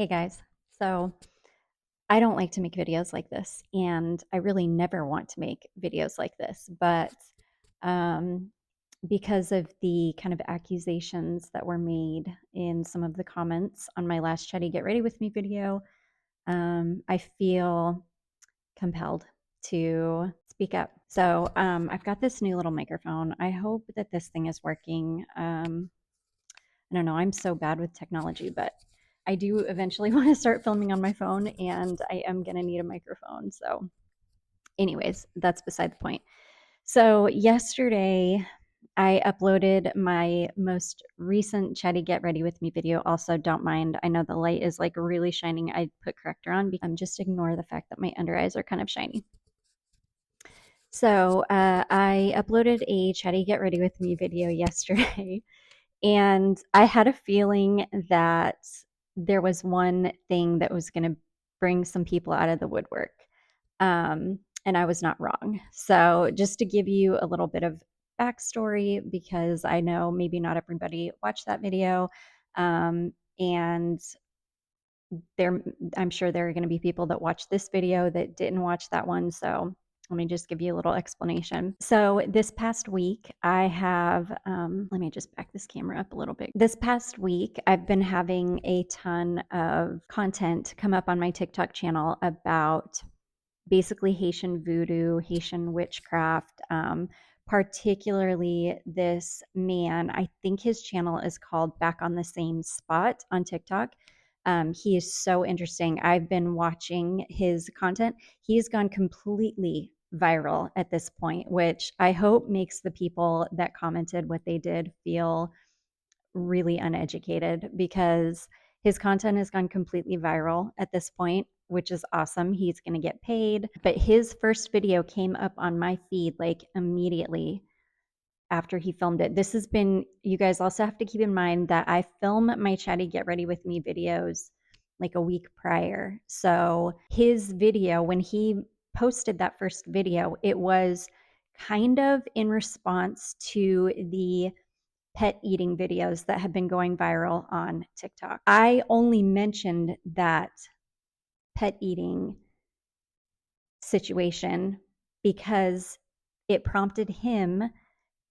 Hey guys, so I don't like to make videos like this, and I really never want to make videos like this, but um, because of the kind of accusations that were made in some of the comments on my last Chatty Get Ready With Me video, I feel compelled to speak up. So I've got this new little microphone. I hope that this thing is working. I don't know. I'm so bad with technology, but I do eventually want to start filming on my phone, and I am going to need a microphone. So, anyways, that's beside the point. So, yesterday, I uploaded my most recent Chatty Get Ready With Me video. Also, don't mind. I know the light is like really shining. I put corrector on because just ignore the fact that my under eyes are kind of shiny. So, I uploaded a Chatty Get Ready With Me video yesterday. And I had a feeling that there was one thing that was going to bring some people out of the woodwork. And I was not wrong. So, just to give you a little bit of backstory, because I know maybe not everybody watched that video. And there, I'm sure there are going to be people that watch this video that didn't watch that one. So, let me just give you a little explanation. So, this past week, I have, let me just back this camera up a little bit. This past week, I've been having a ton of content come up on my TikTok channel about basically Haitian voodoo, Haitian witchcraft, particularly this man. I think his channel is called Back on the Same Spot on TikTok. He is so interesting. I've been watching his content. He's gone completely viral at this point, which I hope makes the people that commented what they did feel really uneducated because his content has gone completely viral at this point, which is awesome. He's going to get paid. But his first video came up on my feed like immediately after he filmed it. This has been, you guys also have to keep in mind that I film my Chatty Get Ready With Me videos like a week prior. So his video, when he posted that first video, it was kind of in response to the pet eating videos that have been going viral on TikTok. I only mentioned that pet eating situation because it prompted him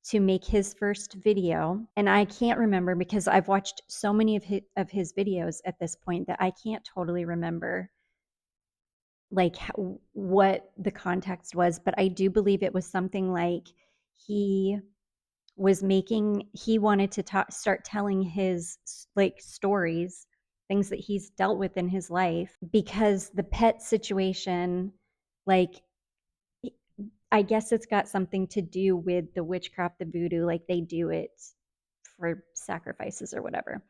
to make his first video. And I can't remember because I've watched so many of his videos at this point that I can't totally remember like what the context was, but I do believe it was something like he he wanted to start telling his like stories, things that he's dealt with in his life because the pet situation, like I guess it's got something to do with the witchcraft, the voodoo, like they do it for sacrifices or whatever.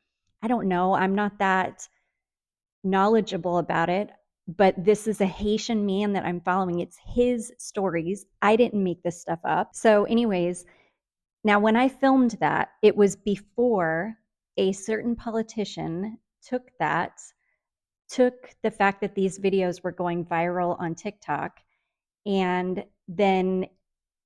I don't know. I'm not that knowledgeable about it, but this is a Haitian man that I'm following. It's his stories. I didn't make this stuff up. So, anyways, now when I filmed that, it was before a certain politician took the fact that these videos were going viral on TikTok and then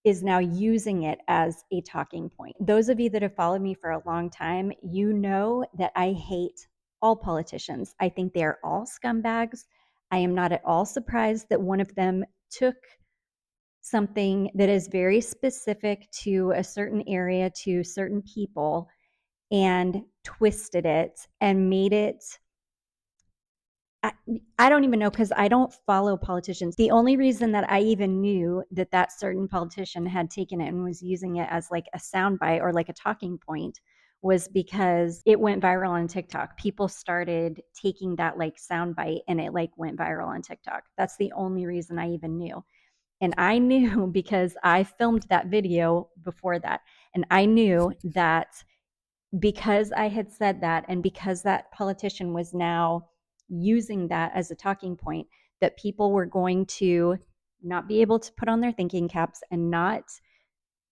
is now using it as a talking point. Those of you that have followed me for a long time, you know that I hate all politicians. I think they are all scumbags. I am not at all surprised that one of them took something that is very specific to a certain area, to certain people, and twisted it and made it I don't even know because I don't follow politicians. The only reason that I even knew that that certain politician had taken it and was using it as like a soundbite or like a talking point was because it went viral on TikTok. People started taking that like soundbite and it like went viral on TikTok. That's the only reason I even knew. And I knew because I filmed that video before that. And I knew that because I had said that and because that politician was now using that as a talking point, that people were going to not be able to put on their thinking caps and not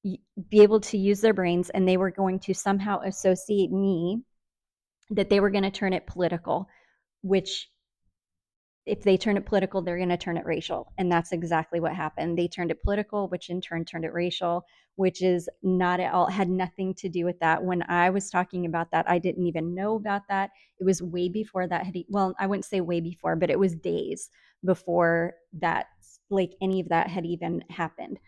be able to use their brains, and they were going to somehow associate me, that they were going to turn it political, which if they turn it political, they're going to turn it racial. And that's exactly what happened. They turned it political, which in turn turned it racial, which is not at all, had nothing to do with that. When I was talking about that, I didn't even know about that. It was way before that had, well, I wouldn't say way before, but it was days before that, like any of that had even happened.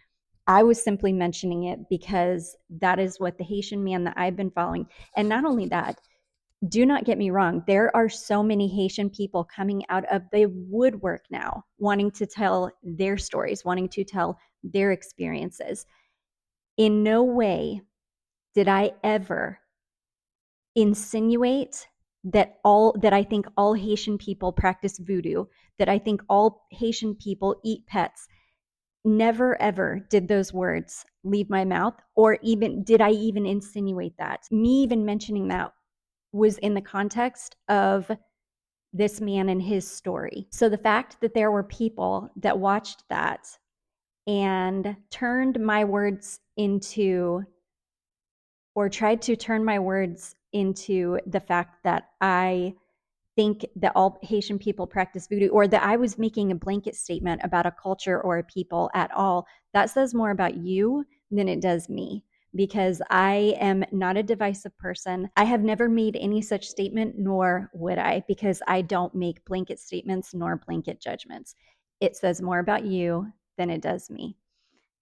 I was simply mentioning it because that is what the Haitian man that I've been following. And not only that, do not get me wrong, there are so many Haitian people coming out of the woodwork now, wanting to tell their stories, wanting to tell their experiences. In no way did I ever insinuate that I think all Haitian people practice voodoo, that I think all Haitian people eat pets. Never ever did those words leave my mouth, or even did I even insinuate that. Me even mentioning that was in the context of this man and his story. So the fact that there were people that watched that and turned my words into, or tried to turn my words into the fact that I think that all Haitian people practice voodoo, or that I was making a blanket statement about a culture or a people at all, that says more about you than it does me, because I am not a divisive person. I have never made any such statement, nor would I, because I don't make blanket statements nor blanket judgments. It says more about you than it does me.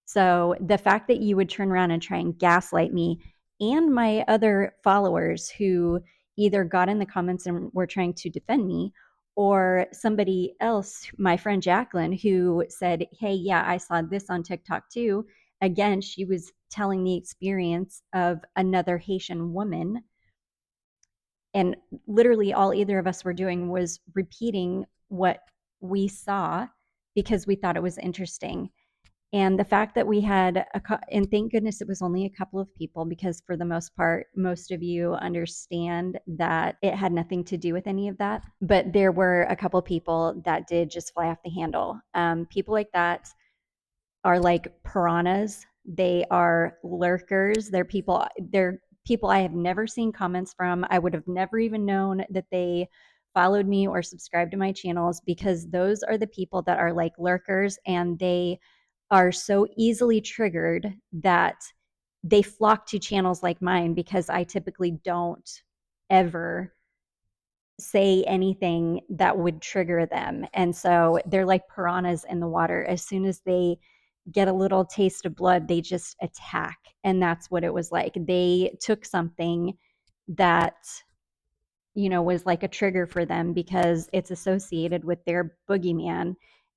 So the fact that you would turn around and try and gaslight me and my other followers who either got in the comments and were trying to defend me, or somebody else, my friend Jacqueline, who said, hey, yeah, I saw this on TikTok too. Again, she was telling the experience of another Haitian woman. And literally all either of us were doing was repeating what we saw because we thought it was interesting. And the fact that we had and thank goodness it was only a couple of people, because for the most part, most of you understand that it had nothing to do with any of that. But there were a couple of people that did just fly off the handle. People like that are like piranhas. They are lurkers. They're people I have never seen comments from. I would have never even known that they followed me or subscribed to my channels, because those are the people that are like lurkers, and they are so easily triggered that they flock to channels like mine, because I typically don't ever say anything that would trigger them. And so they're like piranhas in the water. As soon as they get a little taste of blood, they just attack. And that's what it was like. They took something that, was like a trigger for them because it's associated with their boogeyman,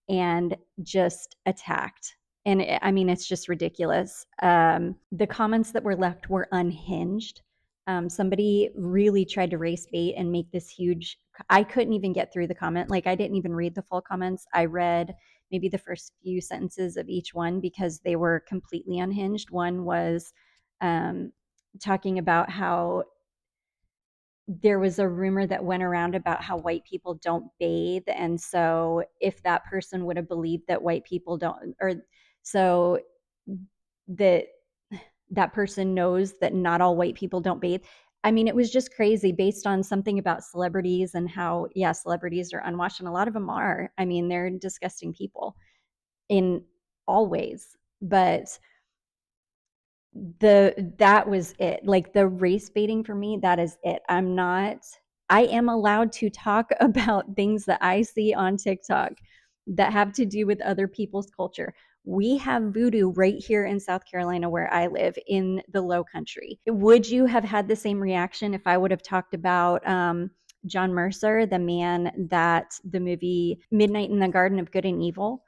and just attacked. And I mean, it's just ridiculous. The comments that were left were unhinged. Somebody really tried to race bait and make this huge. I couldn't even get through the comment. Like, I didn't even read the full comments. I read maybe the first few sentences of each one because they were completely unhinged. One was talking about how there was a rumor that went around about how white people don't bathe. And so if that person would have believed that white people don't, or so that that person knows that not all white people don't bathe. I mean, it was just crazy based on something about celebrities and how, yeah, celebrities are unwashed, and a lot of them are. I mean, they're disgusting people in all ways. But that was it. Like, the race baiting for me, that is it. I am allowed to talk about things that I see on TikTok that have to do with other people's culture. We have voodoo right here in South Carolina where I live, in the Low Country. Would you have had the same reaction if I would have talked about John Mercer, the man that the movie Midnight in the Garden of Good and Evil,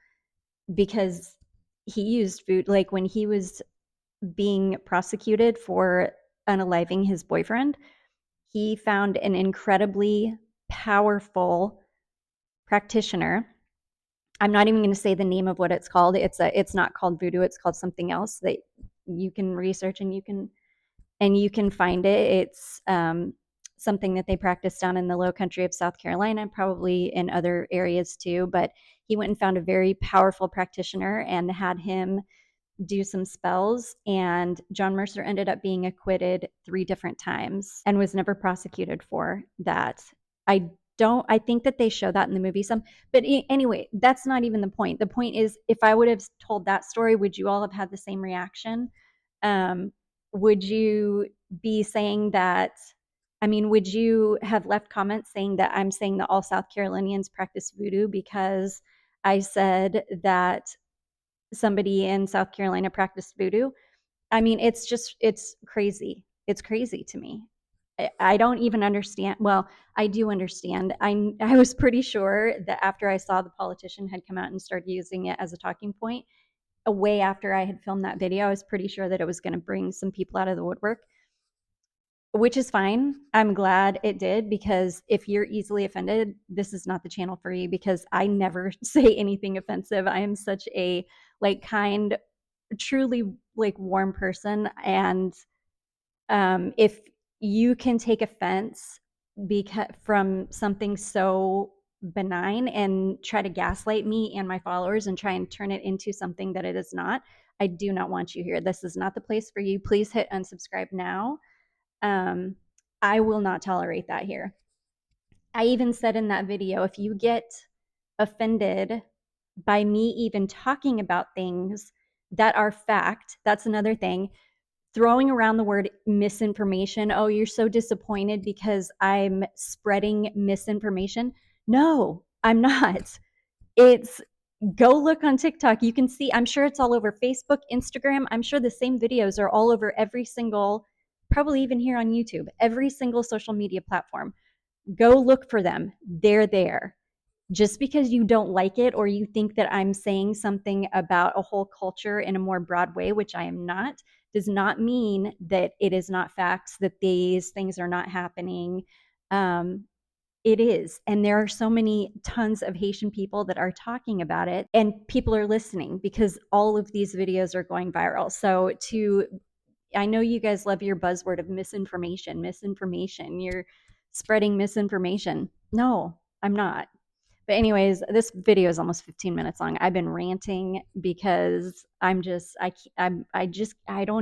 because he used food, like when he was being prosecuted for unaliving his boyfriend, he found an incredibly powerful practitioner. I'm not even going to say the name of what it's called. It's not called voodoo. It's called something else that you can research, and you can find it. It's something that they practice down in the Low Country of South Carolina, probably in other areas too. But he went and found a very powerful practitioner and had him do some spells, and John Mercer ended up being acquitted 3 different times and was never prosecuted for that. I I think that they show that in the movie some, but anyway, that's not even the point. The point is, if I would have told that story, would you all have had the same reaction? Would you be saying that? I mean, would you have left comments saying that I'm saying that all South Carolinians practice voodoo because I said that somebody in South Carolina practiced voodoo? I mean, it's crazy. It's crazy to me. I don't even understand. Well, I do understand. I was pretty sure that after I saw the politician had come out and started using it as a talking point, a way after I had filmed that video, I was pretty sure that it was going to bring some people out of the woodwork, which is fine. I'm glad it did, because if you're easily offended, this is not the channel for you, because I never say anything offensive. I am such a kind, truly warm person, and if you can take offense from something so benign and try to gaslight me and my followers and try and turn it into something that it is not, I do not want you here. This is not the place for you. Please hit unsubscribe now. I will not tolerate that here. I even said in that video, if you get offended by me even talking about things that are fact, that's another thing. Throwing around the word misinformation. Oh, you're so disappointed because I'm spreading misinformation. No, I'm not. It's Go look on TikTok. You can see, I'm sure it's all over Facebook, Instagram. I'm sure the same videos are all over every single, probably even here on YouTube, every single social media platform. Go look for them. They're there. Just because you don't like it, or you think that I'm saying something about a whole culture in a more broad way, which I am not, does not mean that it is not facts, that these things are not happening. It is. And there are so many tons of Haitian people that are talking about it, and people are listening because all of these videos are going viral. So I know you guys love your buzzword of misinformation, misinformation. You're spreading misinformation. No, I'm not. But anyways, this video is almost 15 minutes long. I've been ranting because I don't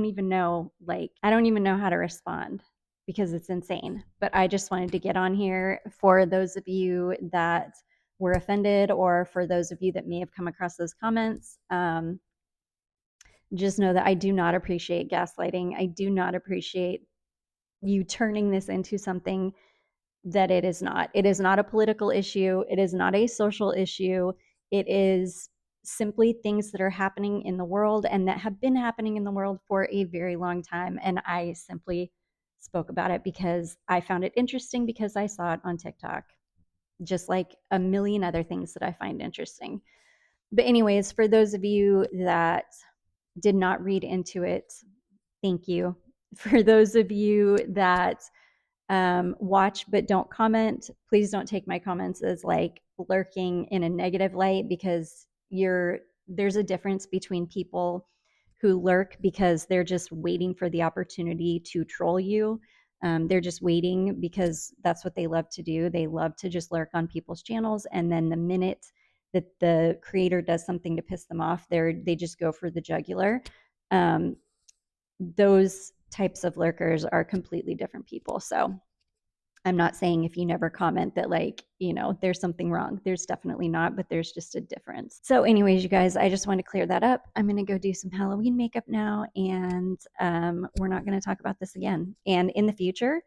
even know, I don't even know how to respond, because it's insane. But I just wanted to get on here for those of you that were offended, or for those of you that may have come across those comments. Just know that I do not appreciate gaslighting. I do not appreciate you turning this into something that it is not. It is not a political issue. It is not a social issue. It is simply things that are happening in the world, and that have been happening in the world for a very long time. And I simply spoke about it because I found it interesting, because I saw it on TikTok, just like a million other things that I find interesting. But anyways, for those of you that did not read into it, thank you. For those of you that watch but don't comment, please don't take my comments as lurking in a negative light, because there's a difference between people who lurk because they're just waiting for the opportunity to troll you. They're just waiting because that's what they love to do. They love to just lurk on people's channels, and then the minute that the creator does something to piss them off, they just go for the jugular. Those types of lurkers are completely different people. So I'm not saying if you never comment that there's something wrong. There's definitely not, but there's just a difference. So anyways, you guys, I just want to clear that up. I'm going to go do some Halloween makeup now, and we're not going to talk about this again. And in the future,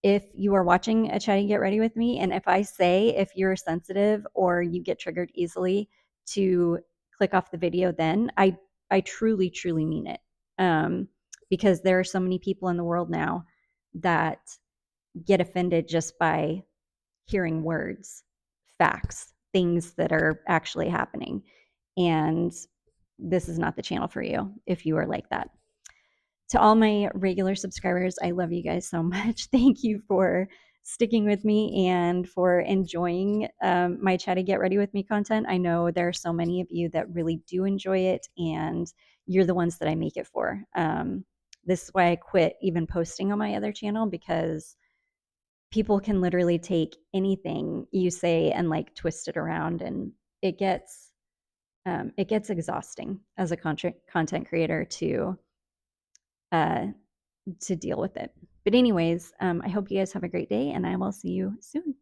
if you are watching a Chatty Get Ready with me, and if you're sensitive or you get triggered easily, to click off the video, then I truly, truly mean it. Because there are so many people in the world now that get offended just by hearing words, facts, things that are actually happening. And this is not the channel for you if you are like that. To all my regular subscribers, I love you guys so much. Thank you for sticking with me and for enjoying my Chatty Get Ready with Me content. I know there are so many of you that really do enjoy it, and you're the ones that I make it for. This is why I quit even posting on my other channel, because people can literally take anything you say and twist it around, and it gets exhausting as a content creator to deal with it. But anyways, I hope you guys have a great day, and I will see you soon.